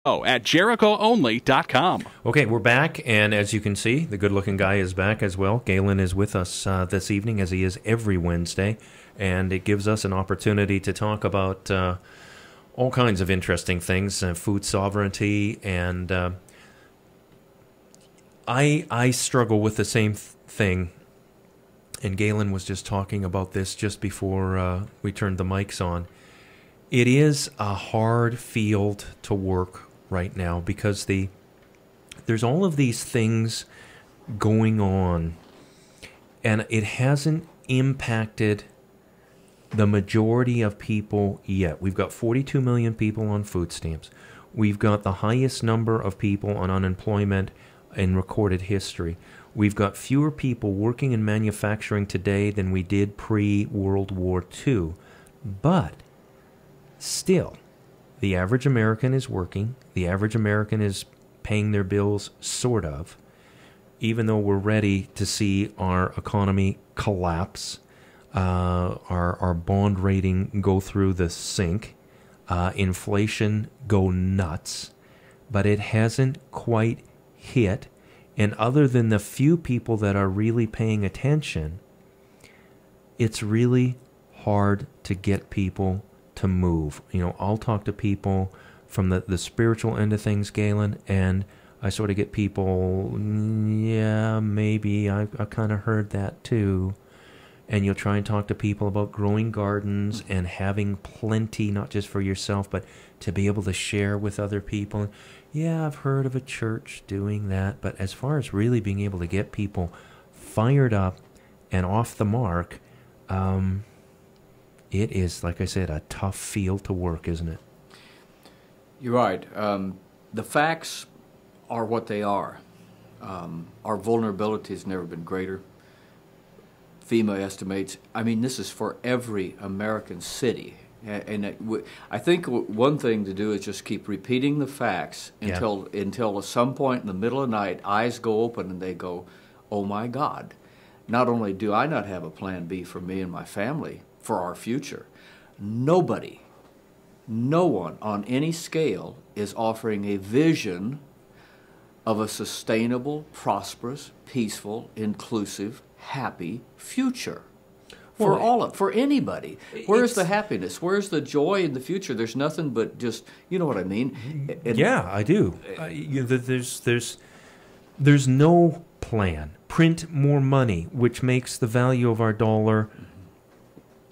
at JerichoOnly.com. Okay, we're back, and as you can see, the good-looking guy is back as well. Galen is with us this evening, as he is every Wednesday, and it gives us an opportunity to talk about all kinds of interesting things, food sovereignty, and I struggle with the same thing, and Galen was just talking about this just before we turned the mics on. It is a hard field to work right now because there's all of these things going on, and it hasn't impacted the majority of people yet. We've got 42 million people on food stamps. We've got the highest number of people on unemployment in recorded history. We've got fewer people working in manufacturing today than we did pre-World War II. But still, the average American is working. The average American is paying their bills, sort of, even though we're ready to see our economy collapse, our bond rating go through the sink, inflation go nuts. But it hasn't quite hit. And other than the few people that are really paying attention, it's really hard to get people to move. You know, I'll talk to people from the spiritual end of things, Galen, and I sort of get people, yeah, maybe, I kind of heard that too. And you'll try and talk to people about growing gardens and having plenty, not just for yourself, but to be able to share with other people. Yeah, I've heard of a church doing that, but as far as really being able to get people fired up and off the mark, it is, like I said, a tough field to work, isn't it? You're right. The facts are what they are. Our vulnerability has never been greater. FEMA estimates, I mean, this is for every American city. And I think one thing to do is just keep repeating the facts until at some point in the middle of the night, eyes go open and they go, oh my God, not only do I not have a plan B for me and my family, for our future, no one on any scale is offering a vision of a sustainable, prosperous, peaceful, inclusive, happy future. For anybody. Where's the happiness? Where's the joy in the future? There's nothing but just, you know what I mean? Yeah, I do. There's no plan. Print more money, which makes the value of our dollar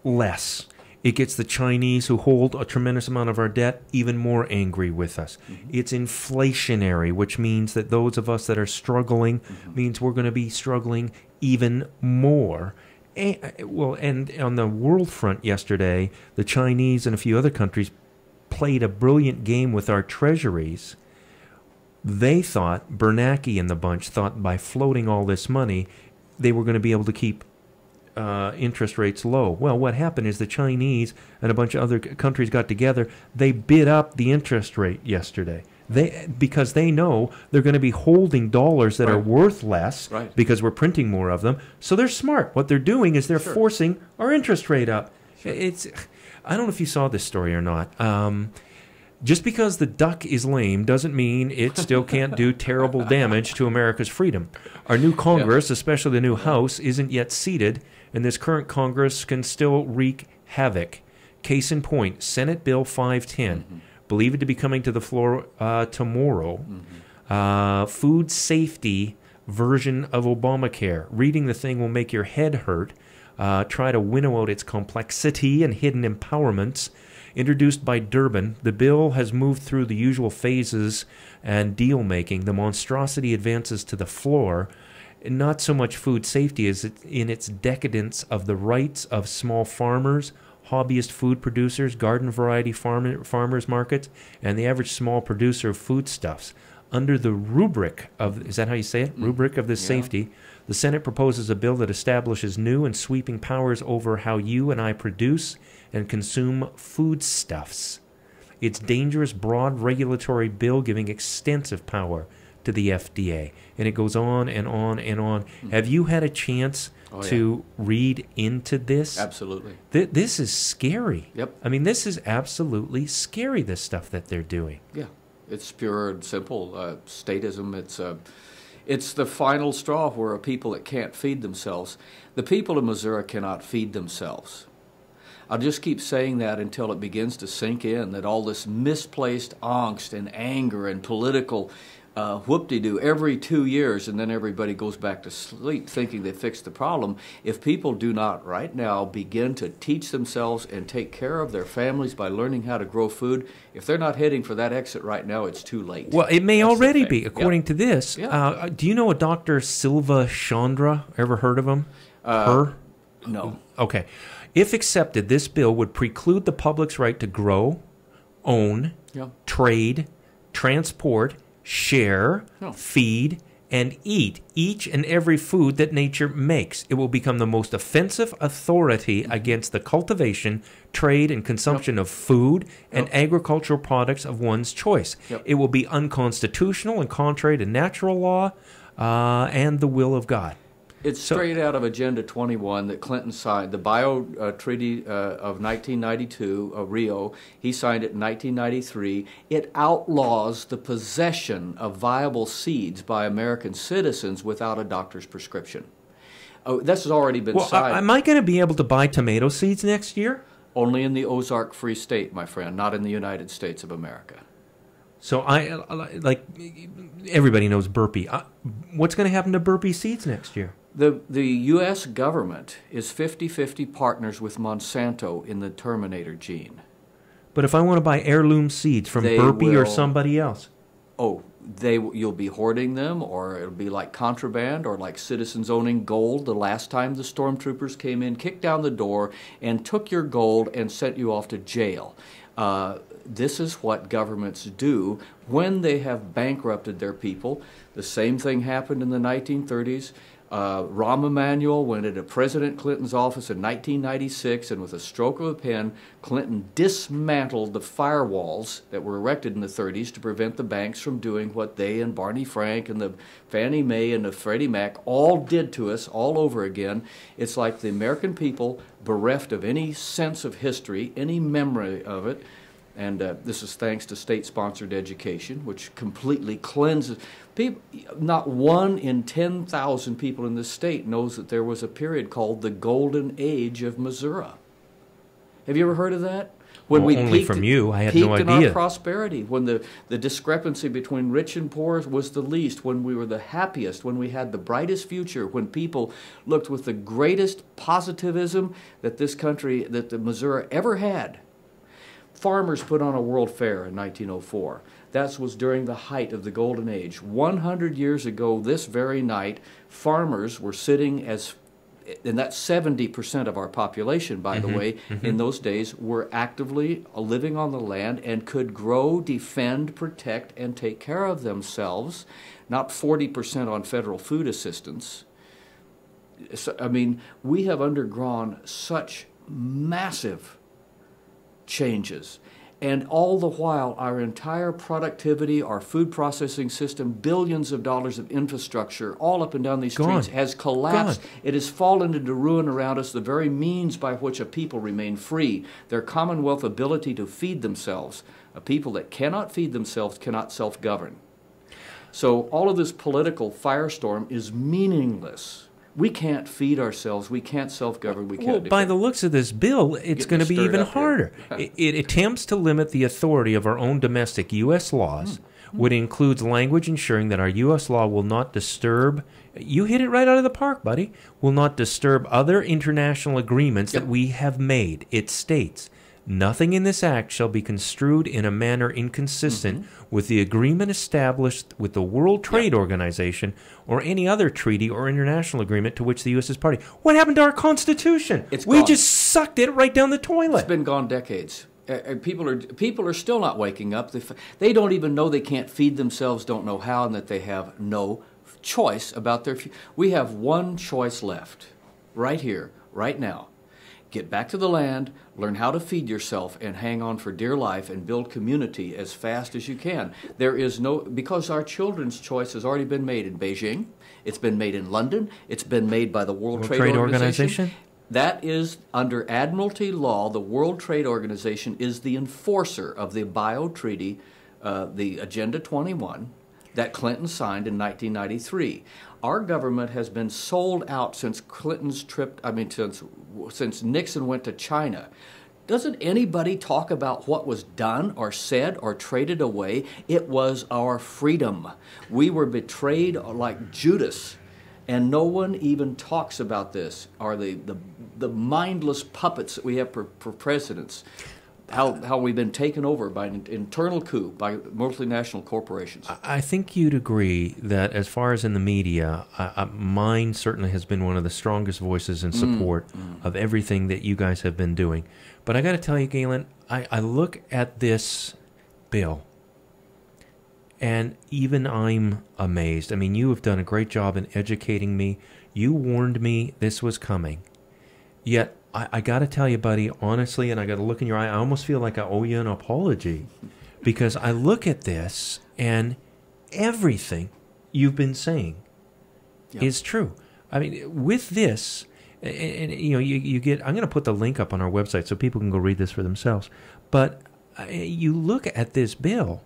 less. It gets the Chinese, who hold a tremendous amount of our debt, even more angry with us. It's inflationary, which means that those of us that are struggling means we're going to be struggling even more. And on the world front yesterday, the Chinese and a few other countries played a brilliant game with our treasuries. They thought, Bernanke and the bunch thought by floating all this money, they were going to be able to keep interest rates low. Well, what happened is the Chinese and a bunch of other countries got together. They bid up the interest rate yesterday. Because they know they're going to be holding dollars that are worth less because we're printing more of them. So they're smart. What they're doing is they're forcing our interest rate up. I don't know if you saw this story or not. Just because the duck is lame doesn't mean it still can't do terrible damage to America's freedom. Our new Congress, especially the new House, isn't yet seated, and this current Congress can still wreak havoc. Case in point, Senate Bill 510. Believe it to be coming to the floor tomorrow. Food safety version of Obamacare. Reading the thing will make your head hurt. Try to winnow out its complexity and hidden empowerments. Introduced by Durbin, the bill has moved through the usual phases and deal-making. The monstrosity advances to the floor. Not so much food safety as in its decadence of the rights of small farmers, hobbyist food producers, garden variety farmers markets, and the average small producer of foodstuffs. Under the rubric of, is that how you say it? Rubric of this safety, the Senate proposes a bill that establishes new and sweeping powers over how you and I produce and consume foodstuffs. It's dangerous, broad regulatory bill giving extensive power to the FDA. And it goes on and on and on. Have you had a chance to read into this? Absolutely. This is scary. Yep. I mean, this is absolutely scary, this stuff that they're doing. Yeah. It's pure and simple statism. It's the final straw where a people that can't feed themselves. The people of Missouri cannot feed themselves. I'll just keep saying that until it begins to sink in, that all this misplaced angst and anger and political whoop-de-doo every 2 years, and then everybody goes back to sleep thinking they fixed the problem. If people do not right now begin to teach themselves and take care of their families by learning how to grow food, if they're not heading for that exit right now, it's too late. Well, it may That's already the thing. be, according to this. Yeah. Do you know a Dr. Silva Chandra? Ever heard of him? Her? No. Okay. If accepted, this bill would preclude the public's right to grow, own, trade, transport, share, feed, and eat each and every food that nature makes. It will become the most offensive authority against the cultivation, trade, and consumption of food and agricultural products of one's choice. It will be unconstitutional and contrary to natural law and the will of God. It's straight out of Agenda 21 that Clinton signed, the Bio Treaty of 1992, Rio. He signed it in 1993. It outlaws the possession of viable seeds by American citizens without a doctor's prescription. This has already been signed. Am I going to be able to buy tomato seeds next year? Only in the Ozark Free State, my friend, not in the United States of America. So like everybody knows burpee. What's going to happen to burpee seeds next year? The U.S. government is 50-50 partners with Monsanto in the Terminator gene. But if I want to buy heirloom seeds from Burpee or somebody else? Oh, you'll be hoarding them, or it'll be like contraband, or like citizens owning gold. The last time the stormtroopers came in, kicked down the door, and took your gold and sent you off to jail. This is what governments do when they have bankrupted their people. The same thing happened in the 1930s. Rahm Emanuel went into President Clinton's office in 1996, and with a stroke of a pen, Clinton dismantled the firewalls that were erected in the 30s to prevent the banks from doing what they and Barney Frank and the Fannie Mae and the Freddie Mac all did to us all over again. It's like the American people, bereft of any sense of history, any memory of it, and this is thanks to state-sponsored education, which completely cleanses people. Not 1 in 10,000 people in this state knows that there was a period called the Golden Age of Missouri. Have you ever heard of that? When we only peaked, from you. I had peaked no in idea. our prosperity, when the discrepancy between rich and poor was the least, when we were the happiest, when we had the brightest future, when people looked with the greatest positivism that this country, that the Missouri ever had. Farmers put on a World Fair in 1904. That was during the height of the Golden Age. 100 years ago, this very night, farmers were sitting and that's 70% of our population, by the way, in those days, were actively living on the land and could grow, defend, protect, and take care of themselves, not 40% on federal food assistance. So, I mean, we have undergone such massive changes. And all the while, our entire productivity, our food processing system, billions of dollars of infrastructure all up and down these streets has collapsed. It has fallen into ruin around us, the very means by which a people remain free, their commonwealth ability to feed themselves. A people that cannot feed themselves cannot self-govern. So all of this political firestorm is meaningless. We can't feed ourselves. We can't self-govern. We can't. Well, by the looks of this bill, it's going to be even harder. It attempts to limit the authority of our own domestic U.S. laws, which includes language ensuring that our U.S. law will not disturb, you hit it right out of the park, buddy, will not disturb other international agreements that we have made. It states, nothing in this act shall be construed in a manner inconsistent with the agreement established with the World Trade Organization or any other treaty or international agreement to which the U.S. is party. What happened to our Constitution? We just sucked it right down the toilet. It's been gone decades. People are still not waking up. They don't even know they can't feed themselves, don't know how, and that they have no choice about their future. We have one choice left, right here, right now. Get back to the land, learn how to feed yourself, and hang on for dear life and build community as fast as you can. There is no, because our children's choice has already been made in Beijing, it's been made in London, it's been made by the World Trade Organization. That is, under Admiralty law, the World Trade Organization is the enforcer of the Bio Treaty the Agenda 21 that Clinton signed in 1993. Our government has been sold out since Clinton's trip, since Nixon went to China. Doesn't anybody talk about what was done or said or traded away? It was our freedom. We were betrayed like Judas, and no one even talks about this, or the mindless puppets that we have for presidents. How we've been taken over by an internal coup by multinational corporations. I think you'd agree that as far as in the media, mine certainly has been one of the strongest voices in support of everything that you guys have been doing. But I got to tell you, Galen, I look at this bill, and even I'm amazed. I mean, you have done a great job in educating me. You warned me this was coming. Yet, I got to tell you, buddy, honestly, and I got to look in your eye, I almost feel like I owe you an apology, because I look at this and everything you've been saying is true. I mean, with this, and you get, I'm going to put the link up on our website so people can go read this for themselves, but you look at this bill,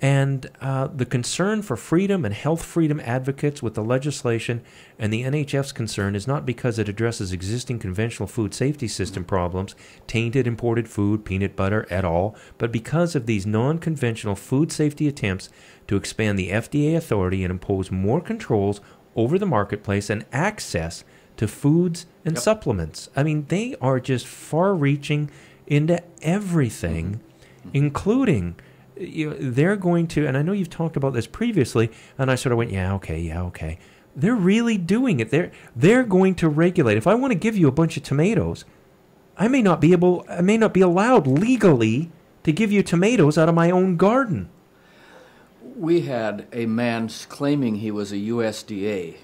and the concern for freedom and health freedom advocates with the legislation and the NHF's concern is not because it addresses existing conventional food safety system problems, tainted imported food, peanut butter et al., but because of these non-conventional food safety attempts to expand the FDA authority and impose more controls over the marketplace and access to foods and supplements. I mean, they are just far-reaching into everything, including... they're going to, and I know you've talked about this previously, and I sort of went, yeah, okay. They're really doing it. They're going to regulate. If I want to give you a bunch of tomatoes, I may not be allowed legally to give you tomatoes out of my own garden. We had a man claiming he was a USDA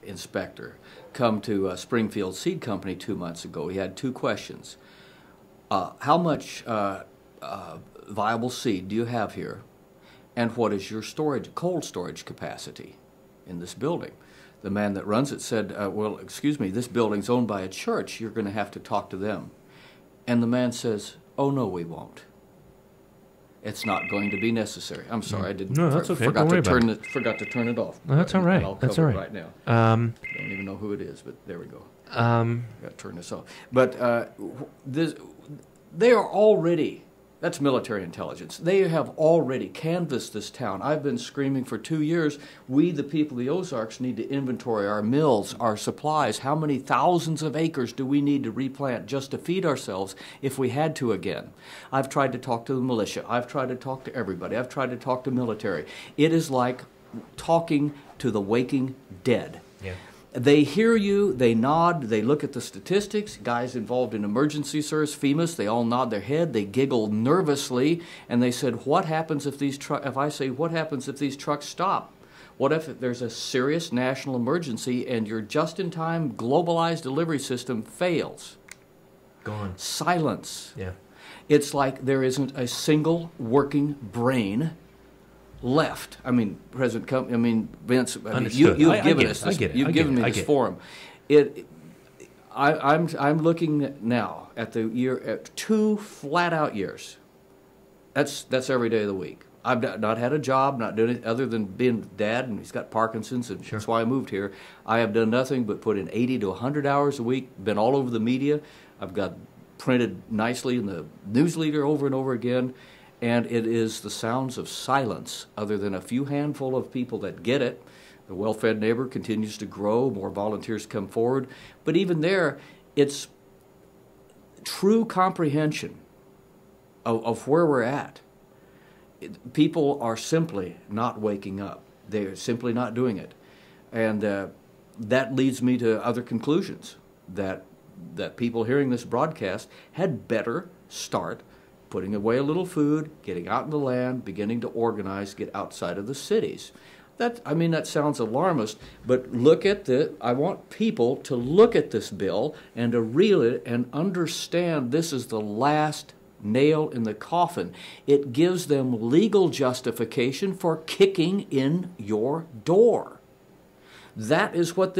inspector come to Springfield Seed Company 2 months ago. He had two questions. How much viable seed do you have here, and what is your cold storage capacity in this building? The man that runs it said, well, excuse me, this building's owned by a church. You're going to have to talk to them. And the man says, oh, no, we won't. It's not going to be necessary. I'm sorry, I didn't. No, that's okay. Forgot to turn it off. No, that's all right. I'll That's cover all right. Right now. I don't even know who it is, but there we go. Got to turn this off. But they are already. That's military intelligence. They have already canvassed this town. I've been screaming for 2 years, we, the people of the Ozarks, need to inventory our mills, our supplies. How many thousands of acres do we need to replant just to feed ourselves if we had to again? I've tried to talk to the militia. I've tried to talk to everybody. I've tried to talk to military. It is like talking to the waking dead. Yeah. They hear you, they nod, they look at the statistics. Guys involved in emergency service, FEMA's, they all nod their head, they giggle nervously, and they said, what happens if these what happens if these trucks stop? What if there's a serious national emergency and your just-in-time globalized delivery system fails? Gone. Silence. Yeah. It's like there isn't a single working brain left. I mean, Vince. You've given us this. You've given me this forum. I'm looking now at the year at 2 flat-out years. That's every day of the week. I've not had a job, not doing it other than being dad, and he's got Parkinson's, and that's why I moved here. I have done nothing but put in 80 to 100 hours a week. Been all over the media. I've got printed nicely in the news leader over and over again. And it is the sounds of silence, other than a few handful of people that get it. The well-fed neighbor continues to grow, more volunteers come forward. But even there, it's true comprehension of where we're at. People are simply not waking up. They're simply not doing it. And that leads me to other conclusions, that people hearing this broadcast had better start putting away a little food, getting out in the land, beginning to organize, get outside of the cities. That sounds alarmist, but I want people to look at this bill and to reel it and understand this is the last nail in the coffin. It gives them legal justification for kicking in your door. That is what this